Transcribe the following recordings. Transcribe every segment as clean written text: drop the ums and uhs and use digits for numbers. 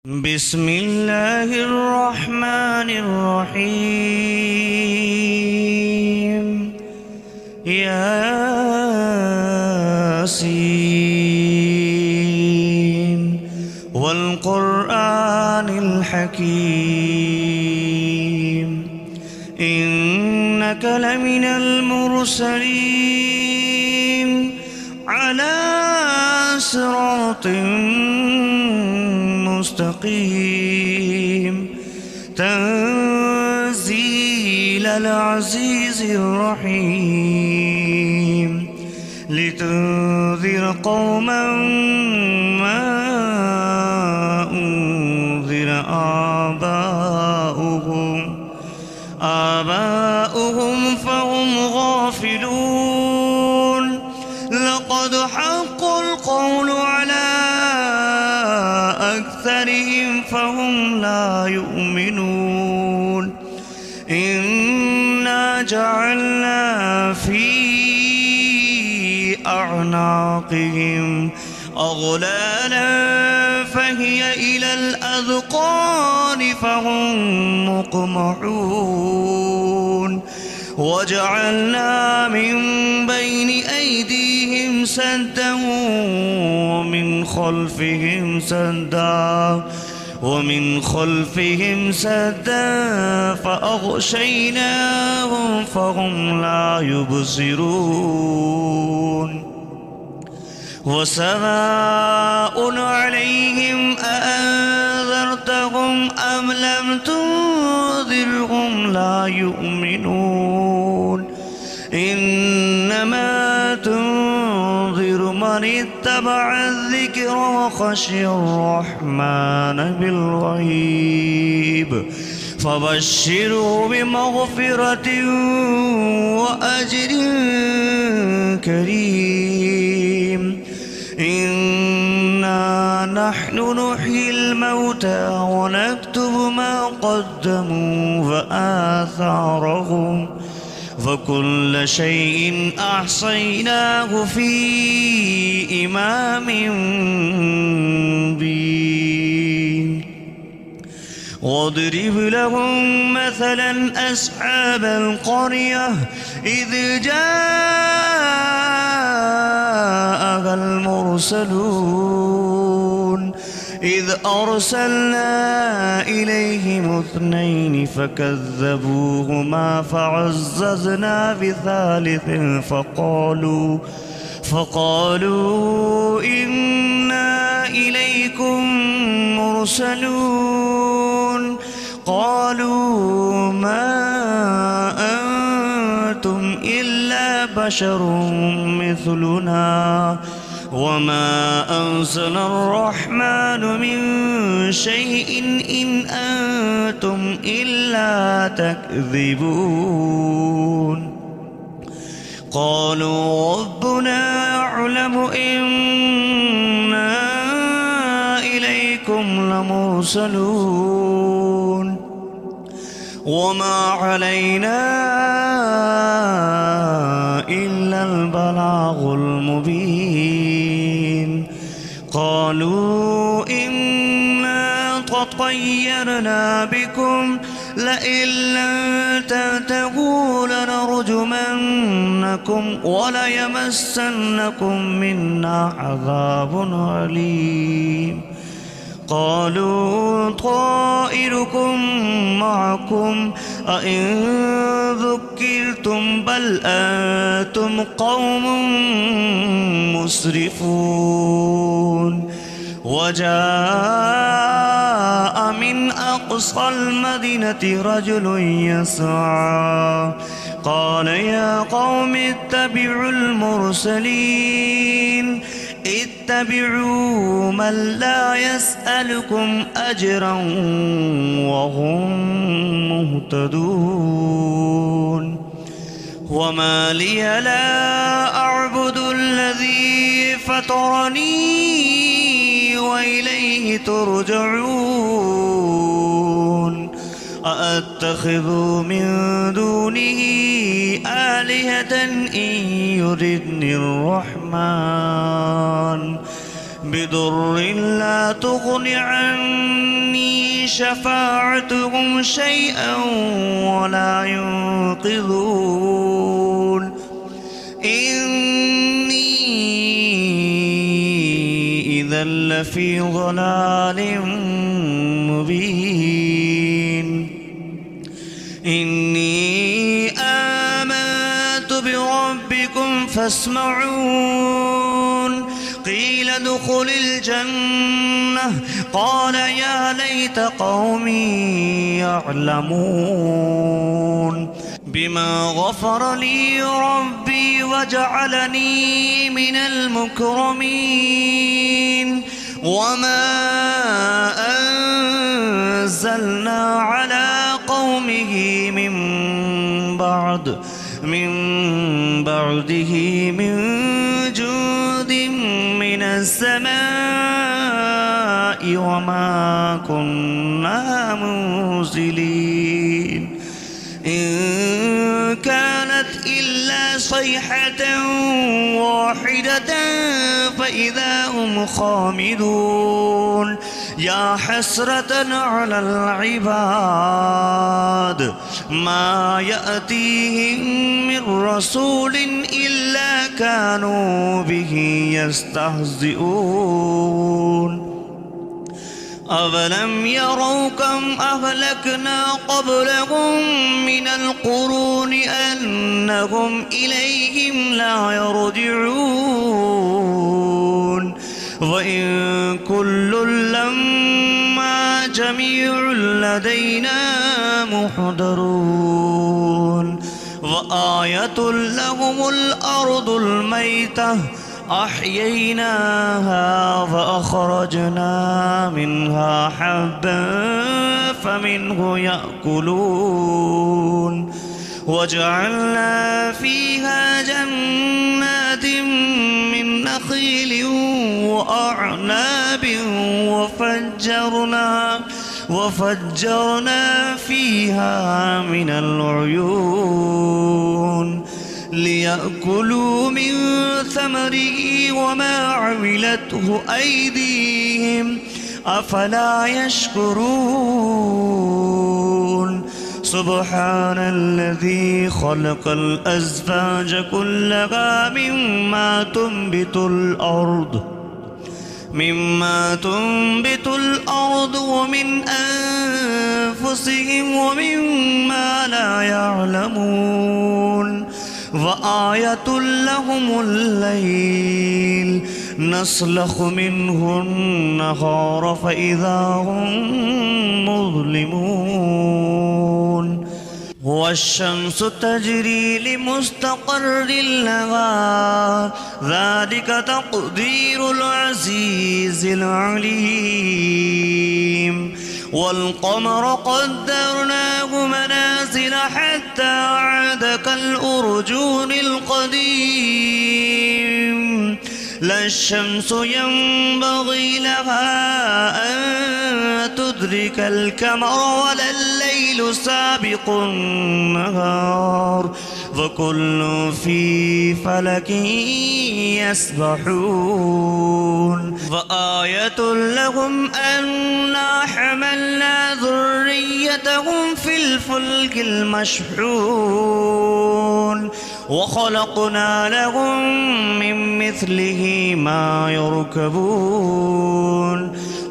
بسم الله الرحمن الرحيم ياسين والقرآن الحكيم إنك لمن المرسلين على صراط مستقيم تنزيل العزيز الرحيم لتنذر قوما ما أنذر آباؤهم فهم غافلون لقد حق القول على أكثرهم فهم لا يؤمنون إنا جعلنا في أعناقهم أغلالا فهي إلى الأذقان فهم مقمحون وجعلنا من بين أيديهم سدا ومن خلفهم سدا فأغشيناهم فهم لا يبصرون وسواء عليهم أأنذرتهم أم لم تنذرهم لا يؤمنون إنما تنذر من اتبع الذكر وخشي الرحمن بالغيب فبشره بمغفرة وأجر كريم إنا نحن نحيي الموتى ونكتب ما قدموا وآثارهم وكل شيء أحصيناه في إمام مبين واضرب لهم مثلا أصحاب القرية إذ جاءها المرسلون إذ أرسلنا إليهم 2 فكذبوهما فعززنا بثالث فقالوا إنا إليكم مرسلون قالوا ما أنتم إلا بشر مثلنا وما أنزل الرحمن من شيء إن أنتم إلا تكذبون قالوا ربنا يعلم إنا إليكم لمرسلون وما علينا إلا البلاغ المبين قالوا إنا تطيرنا بكم لئن لم تنتهوا لنرجمنكم وليمسنكم منا عذاب أليم قالوا طائركم معكم أئن ذكرتم بل أنتم قوم مسرفون وجاء من أقصى المدينة رجل يسعى قال يا قوم اتبعوا المرسلين اتبعوا من لا يسألكم أجرا وهم مهتدون وما لي لا أعبد الذي فطرني وإليه ترجعون أأتخذ من دونه آلهة إن يردني الرحمن بضر لا تغن عني شفاعتهم شيئا ولا ينقذون إني إذا لفي ضلال مبين إني آمنت بربكم فاسمعون قيل ادخل الجنة قال يا ليت قومي يعلمون بما غفر لي ربي وجعلني من المكرمين وما أنزلنا على قومه من بعده من جود من السماء وما كنا منزلين إن كانت إلا صيحة واحدة فإذا هم خامدون يا حسرة على العباد ما يأتيهم من رسول إلا كانوا به يستهزئون أَوَلَمْ يَرَوْا كَمْ أَهْلَكْنَا قَبْلَهُمْ مِنَ الْقُرُونِ أَنَّهُمْ إِلَيْهِمْ لَا يَرْجِعُونَ وَإِنْ كُلٌّ لَمَّا جَمِيعٌ لَدَيْنَا مُحْضَرُونَ وَآيَةٌ لَهُمُ الْأَرْضُ الْمَيْتَةُ أحييناها فأخرجنا منها حبا فمنه يأكلون وجعلنا فيها جنات من نخيل وأعناب وفجرنا فيها من العيون ليأكلوا من ثمره وما عملته أيديهم أفلا يشكرون سبحان الذي خلق الأزواج كلها مما تنبت الأرض ومن أنفسهم ومما لا يعلمون وآية لهم الليل نسلخ منه النهار فإذا هم مظلمون والشمس تجري لمستقر لها ذلك تقدير العزيز العليم والقمر قدرناه منازل حتى عاد كالأرجون القديم لا الشمس ينبغي لها أن تدرك القمر ولا الليل سابق النهار وكل في فلك يسبحون وآية لهم أنا حملنا ذريتهم في الفلك المشحون وخلقنا لهم من مثله ما يركبون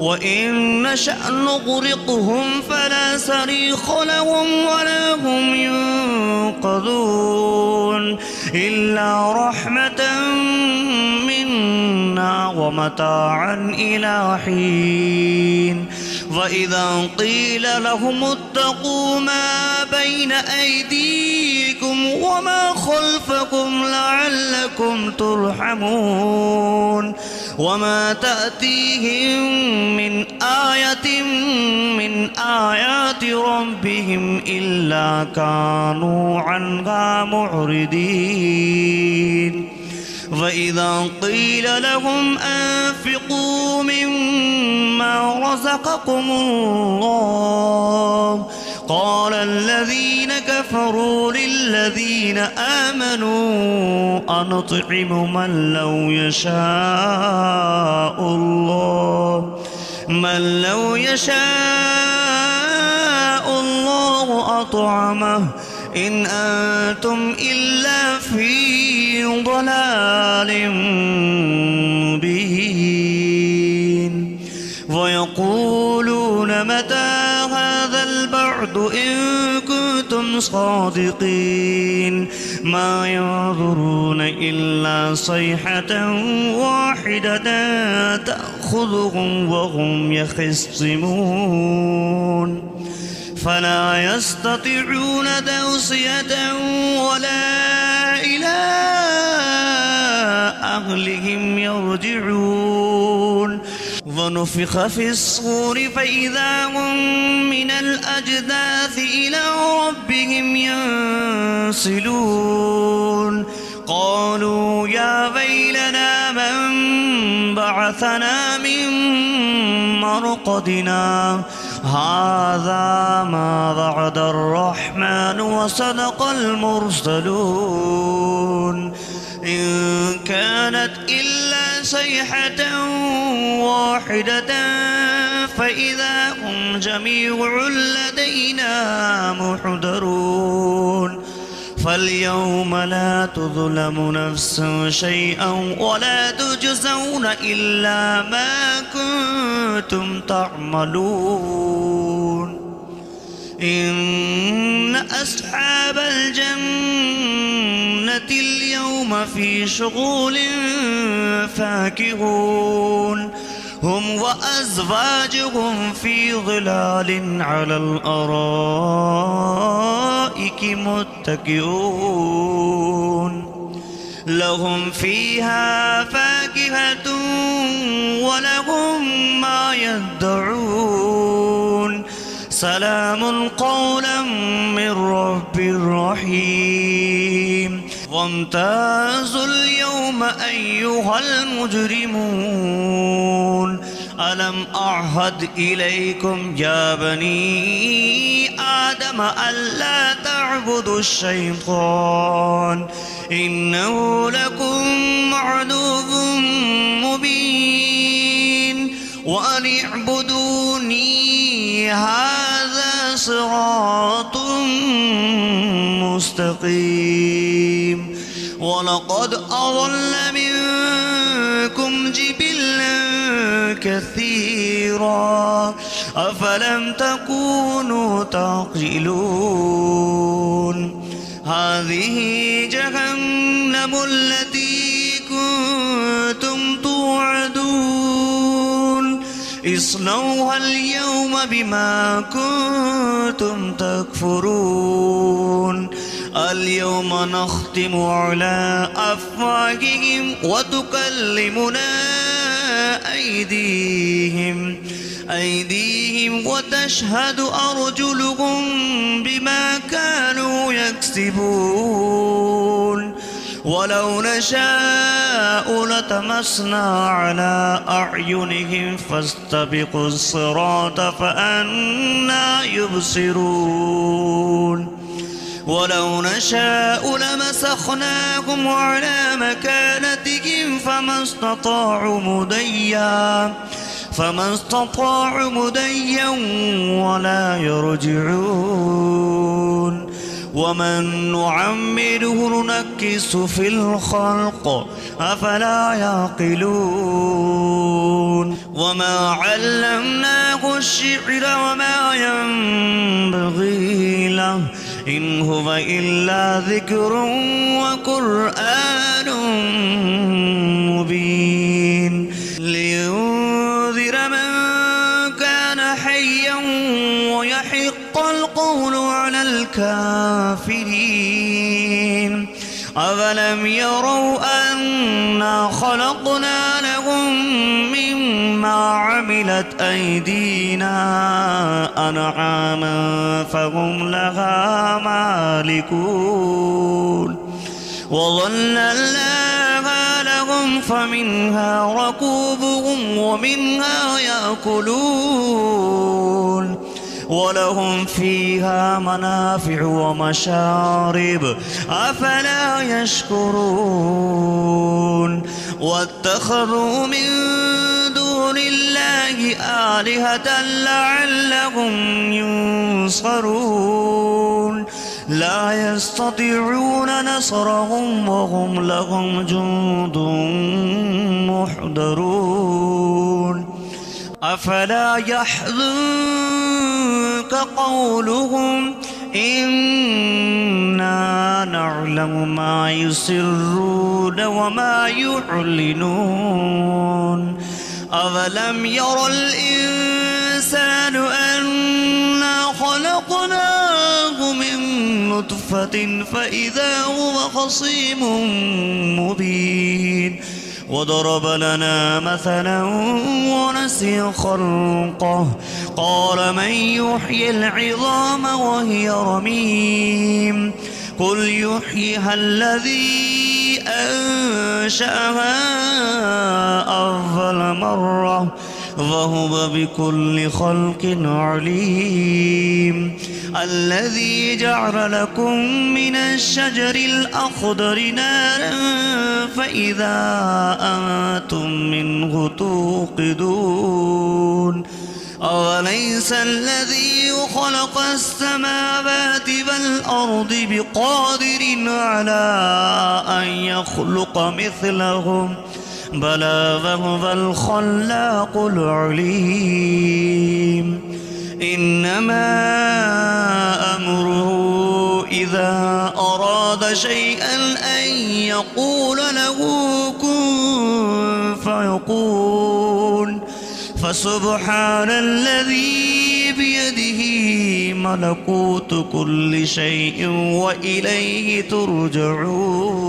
وإن نشأ نغرقهم فلا صريخ لهم ولا هم ينقذون إلا رحمة منا ومتاعا إلى حين وإذا قيل لهم اتقوا ما بين أيديكم وما خلفكم لعلكم ترحمون وما تأتيهم من آية من آيات ربهم إلا كانوا عنها معرضين وإذا قيل لهم أنفقوا مما رزقكم الله قال الذين كفروا للذين آمنوا أنطعم من لو يشاء يشاء الله أطعمه إن أنتم إلا في ضلال مبين ويقولون متى هذا البعد إن كنتم صادقين ما ينظرون إلا صيحة واحدة تأخذهم وهم يخصمون فلا يستطيعون توصية ولا إلى أهلهم يرجعون ونفخ في الصور فإذا هم من الأجداث إلى ربهم ينسلون قالوا يا ويلنا من بعثنا من مرقدنا هذا ما وعد الرحمن وصدق المرسلون إن كانت إلا صيحة واحدة فإذا هم جميع لدينا محضرون فاليوم لا تظلم نفس شيئا ولا تجزون إلا ما كنتم تعملون إن أصحاب الجنة اليوم في شغل فاكهون هم وأزواجهم في ظلال على الأرائك متكئون لهم فيها فاكهة ولهم ما يدعون سلام قولا من رب رحيم وامتازوا اليوم أيها المجرمون ألم أعهد إليكم يا بني آدم ألا تعبدوا الشيطان إنه لكم عدو مبين وأن اعبدوني هذا صراط مستقيم ولقد أضل منكم جبلا كثيرا أفلم تكونوا تعقلون هذه جهنم التي كنتم توعدون اصلوها اليوم بما كنتم تكفرون اليوم نختم على أفواههم وتكلمنا أيديهم وتشهد أرجلهم بما كانوا يكسبون ولو نشاء لطمسنا على أعينهم فاستبقوا الصراط فأنى يبصرون ولو نشاء لمسخناهم على مكانتهم فما استطاعوا مديا ولا يرجعون ومن نعمره ننكس في الخلق أفلا يعقلون وما علمناه الشعر وما ينبغي له إن هو إلا ذكر وقرآن مبين لينذر من كان حيا ويحق القول على الكافرين أفلم يروا أنا خلقنا لهم مما عملت أيدينا أنعاما فهم لها مالكون وظللناها لهم فمنها ركوبهم ومنها يأكلون ولهم فيها منافع ومشارب أفلا يشكرون واتخذوا من دون الله آلهة لعلهم ينصرون ينصرون لا يستطيعون نصرهم وهم لهم جند محضرون أفلا يحزنك قولهم إنا نعلم ما يسرون وما يعلنون أولم ير الإنسان أنا خلقناه من نطفة فإذا هو خصيم مبين وضرب لنا مثلا ونسي خلقه قال من يحيي العظام وهي رميم قل يحييها الذي أنشأها أول مرة وهو بكل خلق عليم الذي جعل لكم من الشجر الأخضر نارا فإذا أنتم منه توقدون أوليس الذي خلق السماوات والأرض بقادر على أن يخلق مثلهم بلى وهو الخلاق العليم إنما أمره إذا أراد شيئا أن يقول له كن فيكون فسبحان الذي بيده ملكوت كل شيء وإليه ترجعون